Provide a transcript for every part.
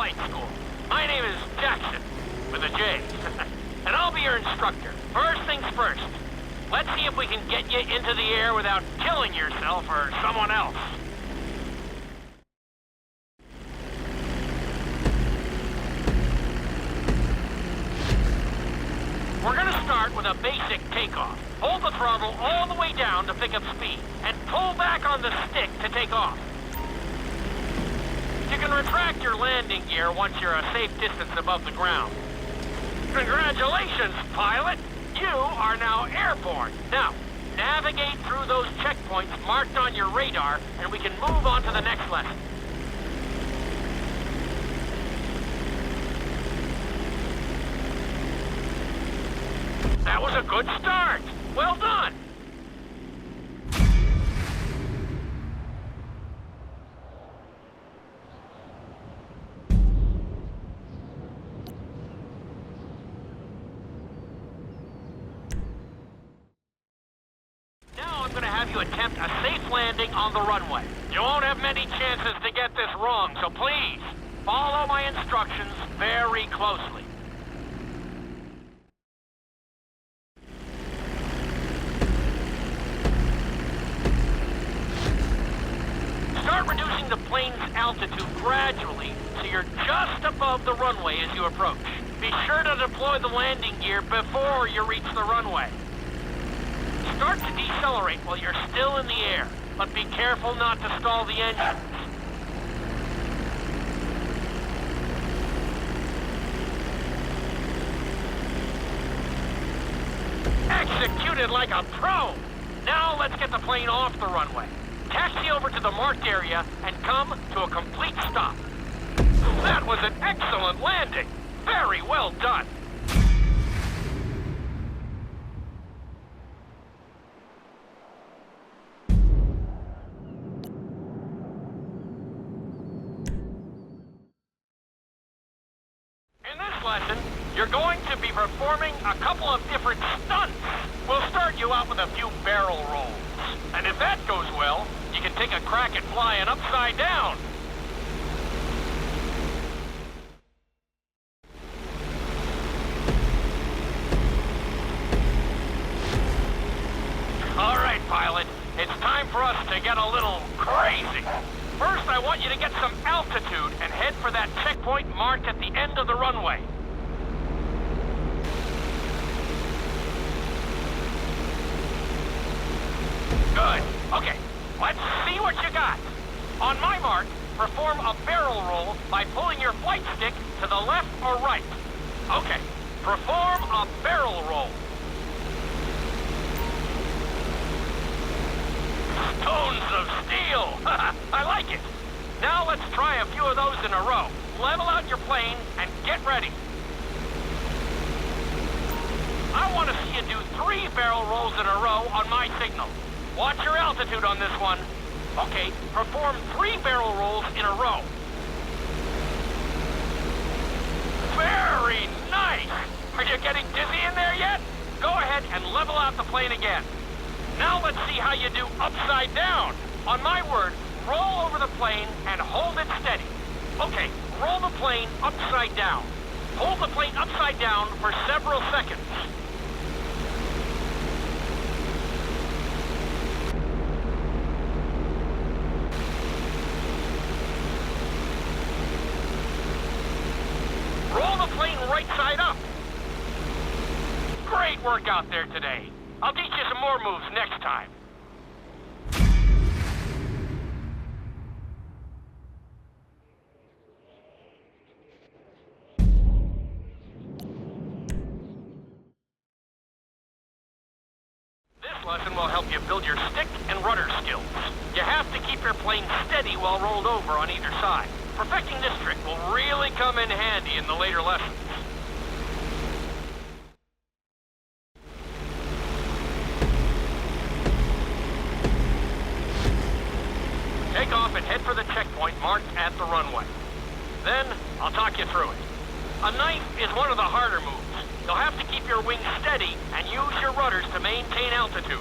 flight school. My name is Jackson, with a J. And I'll be your instructor. First things first. Let's see if we can get you into the air without killing yourself or someone else. We're gonna start with a basic takeoff. Hold the throttle all the way down to pick up speed, and pull back on the stick to take off. You can retract your landing gear once you're a safe distance above the ground. Congratulations, pilot! You are now airborne. Now, navigate through those checkpoints marked on your radar, and we can move on to the next lesson. That was a good start. Well done. Now I'm going to have you attempt a safe landing on the runway. You won't have many chances to get this wrong, so please follow my instructions very closely. Start reducing the plane's altitude gradually so you're just above the runway as you approach. Be sure to deploy the landing gear before you reach the runway. Start to decelerate while you're still in the air, but be careful not to stall the engines. Executed like a pro! Now let's get the plane off the runway. Taxi over to the marked area and come to a complete stop. That was an excellent landing. Very well done. In this lesson, you're going to be performing a couple of different stunts. We'll start you out with a few barrel rolls. And if that goes well, you can take a crack at flying upside down. All right, pilot. It's time for us to get a little crazy. First, I want you to get some altitude and head for that checkpoint marked at the end of the runway. Good. Okay, let's see what you got. On my mark, perform a barrel roll by pulling your flight stick to the left or right. Okay, perform a barrel roll. Stones of steel! I like it. Now let's try a few of those in a row. Level out your plane and get ready. I want to see you do 3 barrel rolls in a row on my signal. Watch your altitude on this one. Okay, perform 3 barrel rolls in a row. Very nice! Are you getting dizzy in there yet? Go ahead and level out the plane again. Now let's see how you do upside down. On my word, roll over the plane and hold it steady. Okay, roll the plane upside down. Hold the plane upside down for several seconds. Roll the plane right side up. Great work out there today. I'll teach you some more moves next time. This lesson will help you build your stick and rudder skills. You have to keep your plane steady while rolled over on either side. Perfecting this trick will really come in handy in the later lessons. Take off and head for the checkpoint marked at the runway. Then, I'll talk you through it. A knife is one of the harder moves. You'll have to keep your wings steady and use your rudders to maintain altitude.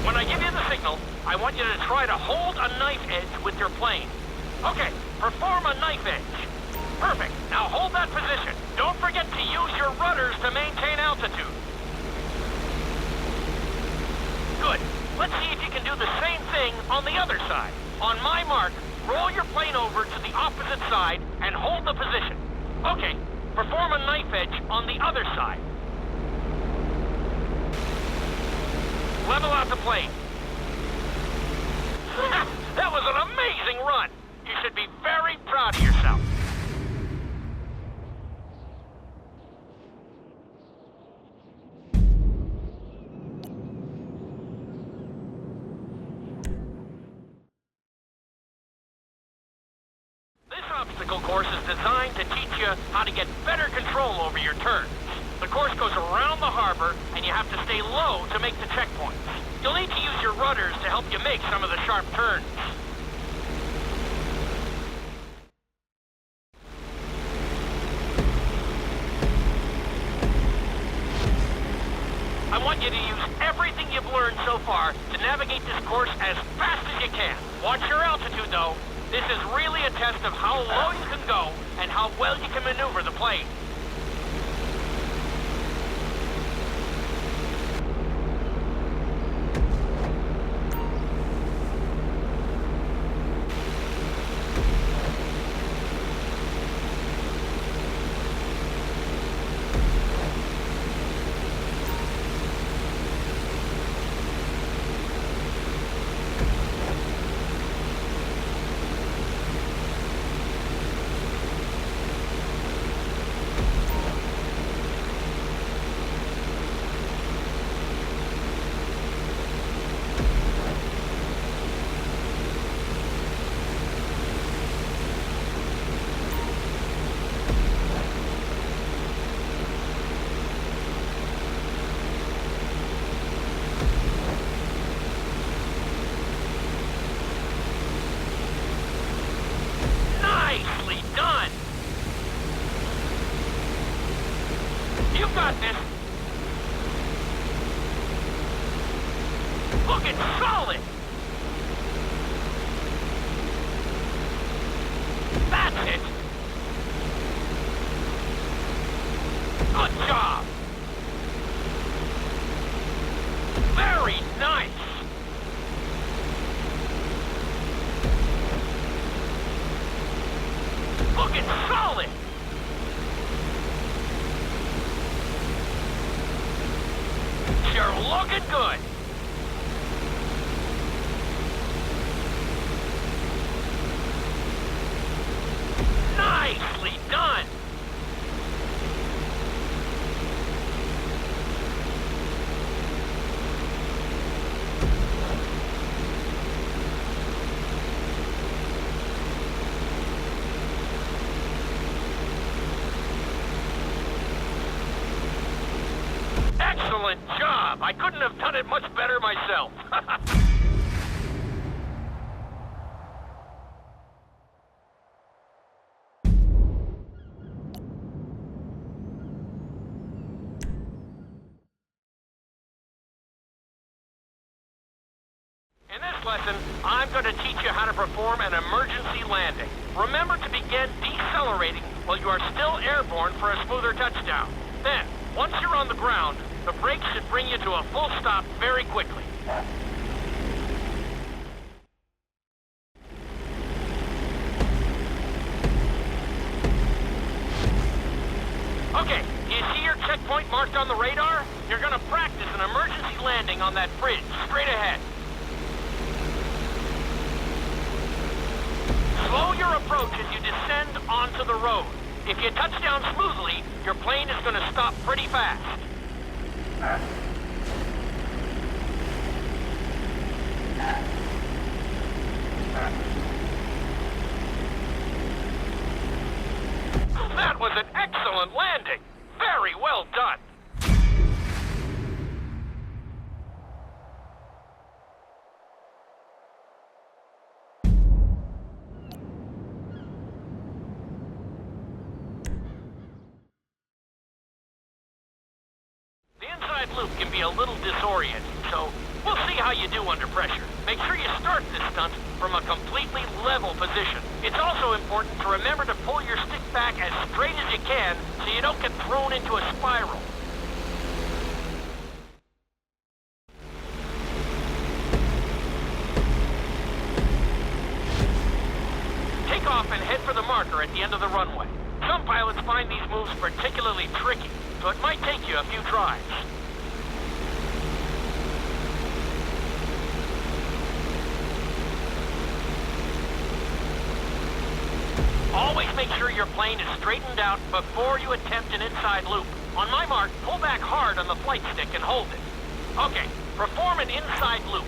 When I give you the signal, I want you to try to hold a knife edge with your plane. Okay, perform a knife edge. Perfect. Now hold that position. Don't forget to use your rudders to maintain altitude. Good. Let's see if you can do the same thing on the other side. On my mark, roll your plane over to the opposite side and hold the position. Okay, perform a knife edge on the other side. Level out the plane. That was an amazing run. You should be very proud of yourself. This obstacle course is designed to teach you how to get better control over your turns. The course goes around the harbor, and you have to stay low to make the checkpoints. You'll need to use your rudders to help you make some of the sharp turns. I want you to use everything you've learned so far to navigate this course as fast as you can. Watch your altitude, though. This is really a test of how low you can go and how well you can maneuver the plane. You got this. Looking solid. That's it. Good job. Very nice. Looking solid. You're looking good. Nicely done. Excellent job. I couldn't have done it much better myself. In this lesson, I'm going to teach you how to perform an emergency landing. Remember to begin decelerating while you are still airborne for a smoother touchdown. Then, once you're on the ground, the brakes should bring you to a full stop very quickly. Okay, do you see your checkpoint marked on the radar? You're going to practice an emergency landing on that bridge, straight ahead. Slow your approach as you descend onto the road. If you touch down smoothly, your plane is going to stop pretty fast. That was an excellent landing. Very well done. The inside loop can be a little disorienting, so we'll see how how you do under pressure. Make sure you start this stunt from a completely level position. It's also important to remember to pull your stick back as straight as you can so you don't get thrown into a spiral. Take off and head for the marker at the end of the runway. Some pilots find these moves particularly tricky, so it might take you a few tries. Always make sure your plane is straightened out before you attempt an inside loop. On my mark, pull back hard on the flight stick and hold it. Okay, perform an inside loop.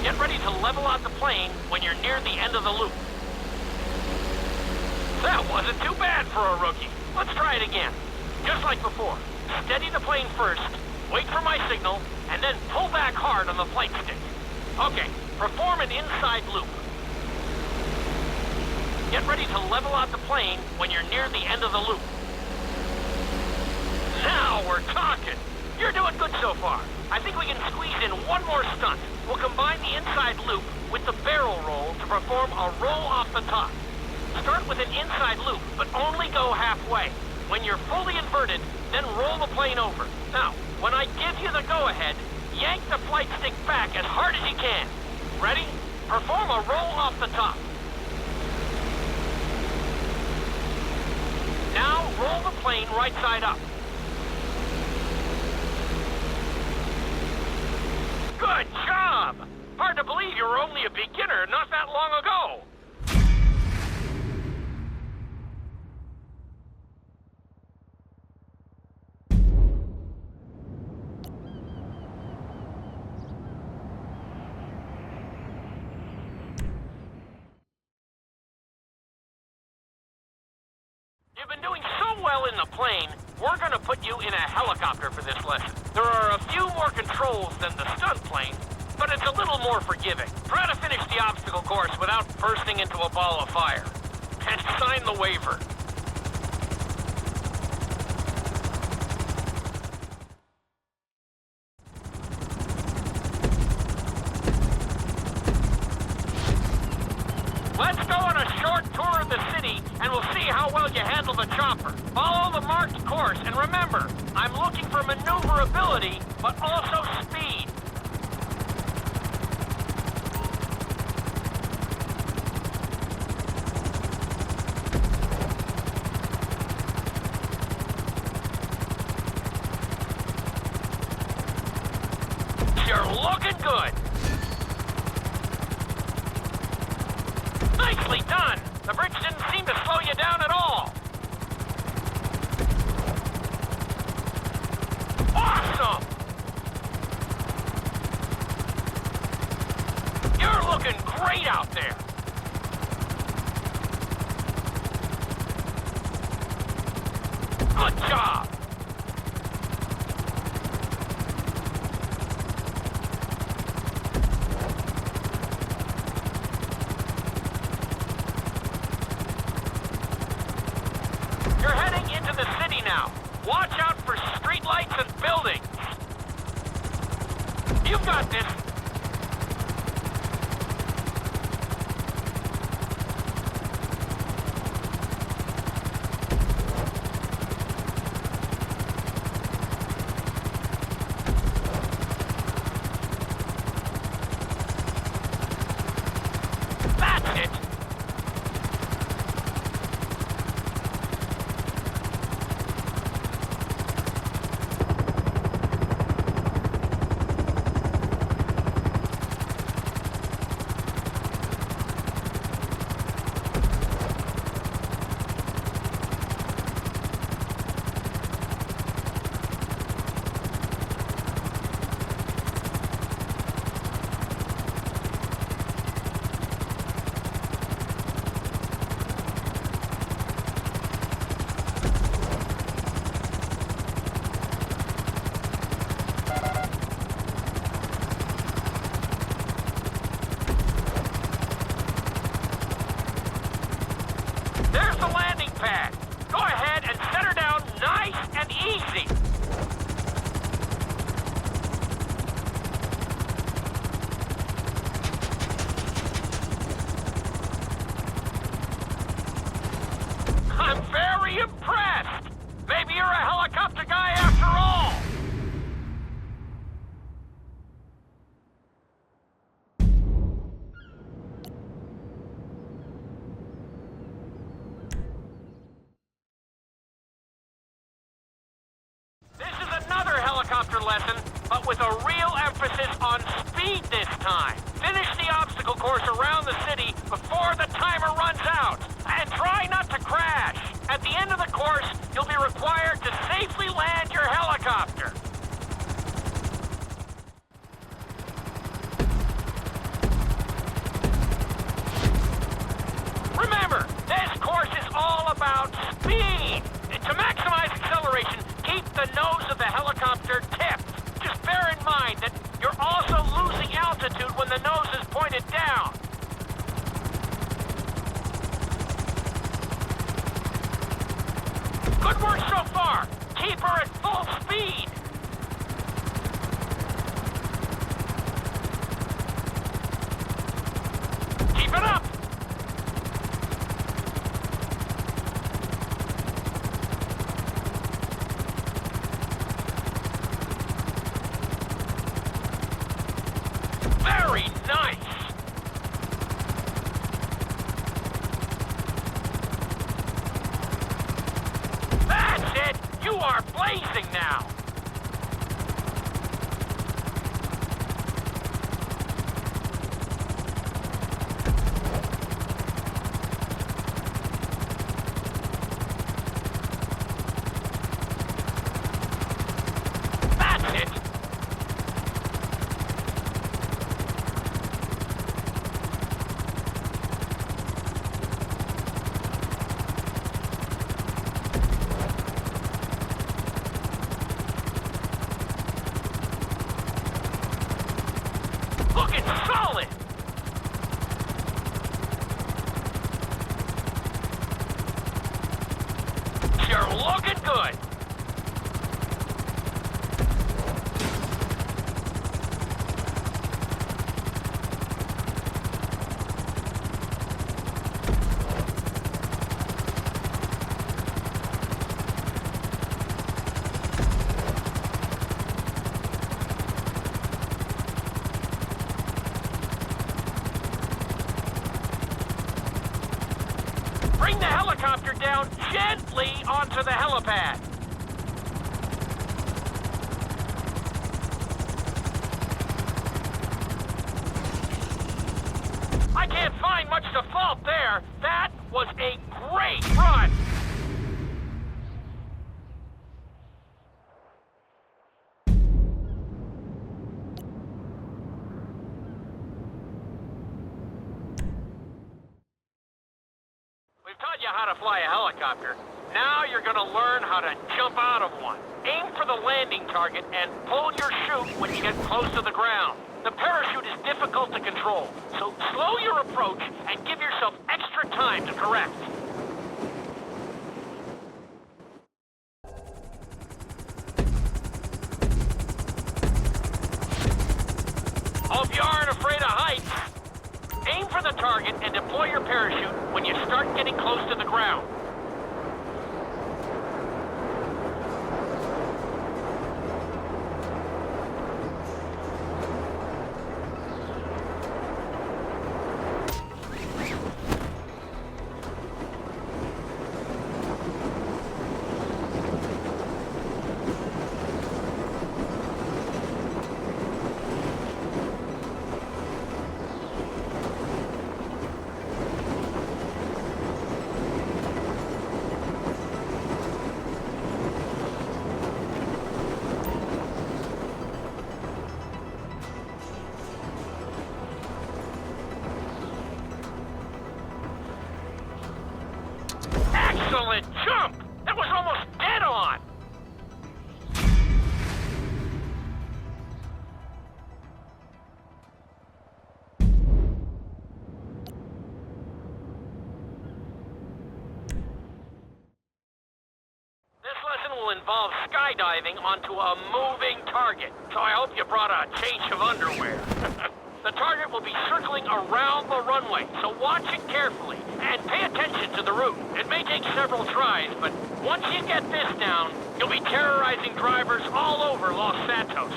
Get ready to level out the plane when you're near the end of the loop. That wasn't too bad for a rookie. Let's try it again. Just like before. Steady the plane first, wait for my signal, and then pull back hard on the flight stick. Okay, perform an inside loop. Get ready to level out the plane when you're near the end of the loop. Now we're talking. You're doing good so far. I think we can squeeze in one more stunt. We'll combine the inside loop with the barrel roll to perform a roll off the top. Start with an inside loop, but only go halfway. When you're fully inverted, then roll the plane over. Now, when I give you the go-ahead, yank the flight stick back as hard as you can. Ready? Perform a roll off the top. Now, roll the plane right side up. Good job! Hard to believe you were only a beginner not that long ago. You've been doing so well in the plane, we're gonna put you in a helicopter for this lesson. There are a few more controls than the stunt plane, but it's a little more forgiving. Try to finish the obstacle course without bursting into a ball of fire. And sign the waiver. Let's go on a short tour of the city, and we'll see how well you handle the chopper. Follow the marked course, and remember, I'm looking for maneuverability, but also speed. You're looking good. Nicely done! The bridge didn't seem to slow you down at all. Awesome! You're looking great out there. Good job! You're heading into the city now. Watch out for streetlights and buildings. You've got this. That's it. There's the landing pad. Go ahead and set her down nice and easy. the nose of the helicopter tipped. Just bear in mind that you're also losing altitude when the nose is pointed down. Good work so far. Keep her at full speed. Keep it up. Very nice. That's it. You are blazing now. That's it. Looking solid. You're looking good. Bring the helicopter down gently onto the helipad. I can't find much to fault there. That was a great run. We've taught you how to fly a helicopter. Now you're going to learn how to jump out of one. Aim for the landing target and pull your chute when you get close to the ground. The parachute is difficult to control, so slow your approach and give yourself extra time to correct. Hope you aren't afraid of heights. Aim for the target and deploy your parachute when you start getting close to the ground. Excellent jump! That was almost dead on! This lesson will involve skydiving onto a moving target, so I hope you brought a change of underwear. The target will be circling around the runway, so watch it carefully and pay attention to the route. It may take several tries, but once you get this down, you'll be terrorizing drivers all over Los Santos.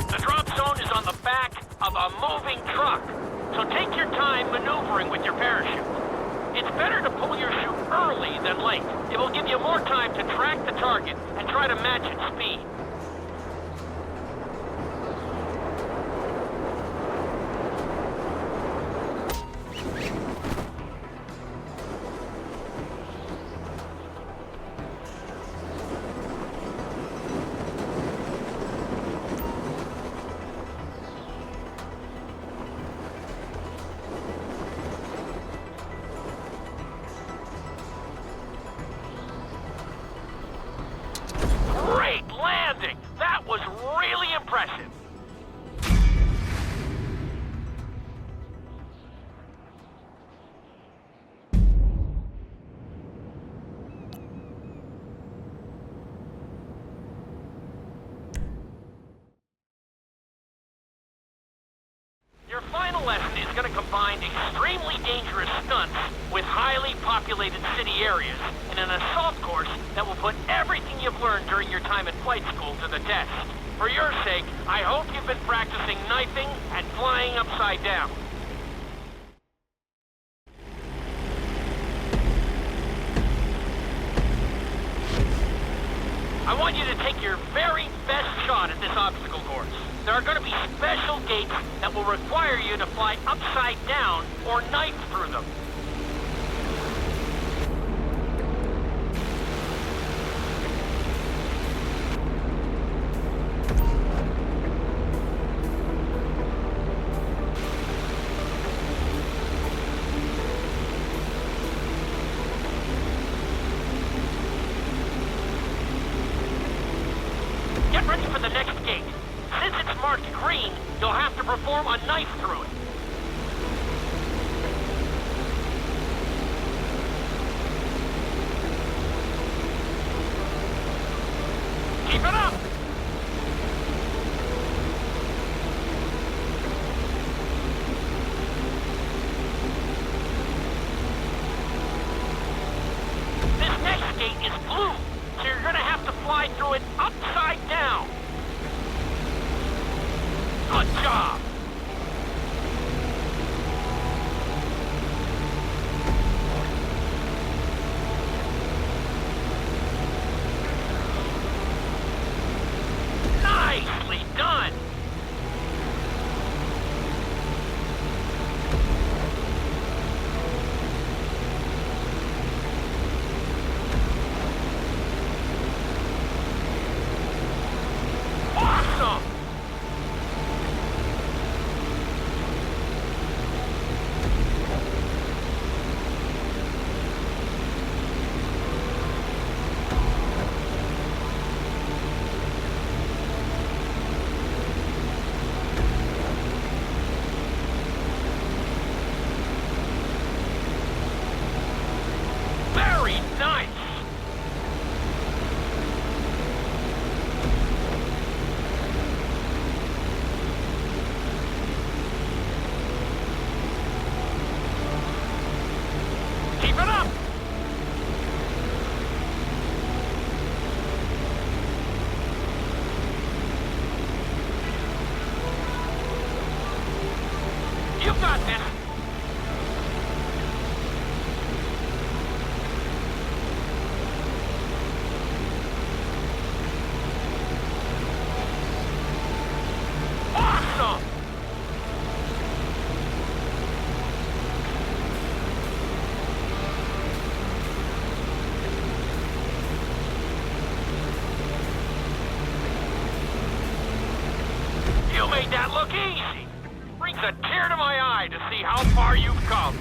The drop zone is on the back of a moving truck, so take your time maneuvering with your parachute. It's better to pull your chute early than late. It will give you more time to track the target and try to match its speed. dangerous stunts with highly populated city areas and an assault course that will put everything you've learned during your time at flight school to the test. For your sake, I hope you've been practicing knifing and flying upside down. I want you to take your very best shot at this obstacle course. There are going to be special gates that will require you to fly upside down or knife through them. Get ready for the next gate. Since it's marked green, you'll have to perform a knife through it. Keep it up! This next gate is blue, so you're gonna have to fly through it upside down. Good job! Nicely done! Awesome! Very nice! Keep it up! You got this! Awesome! You made that look easy. Brings a tear to my eye to see how far you've come.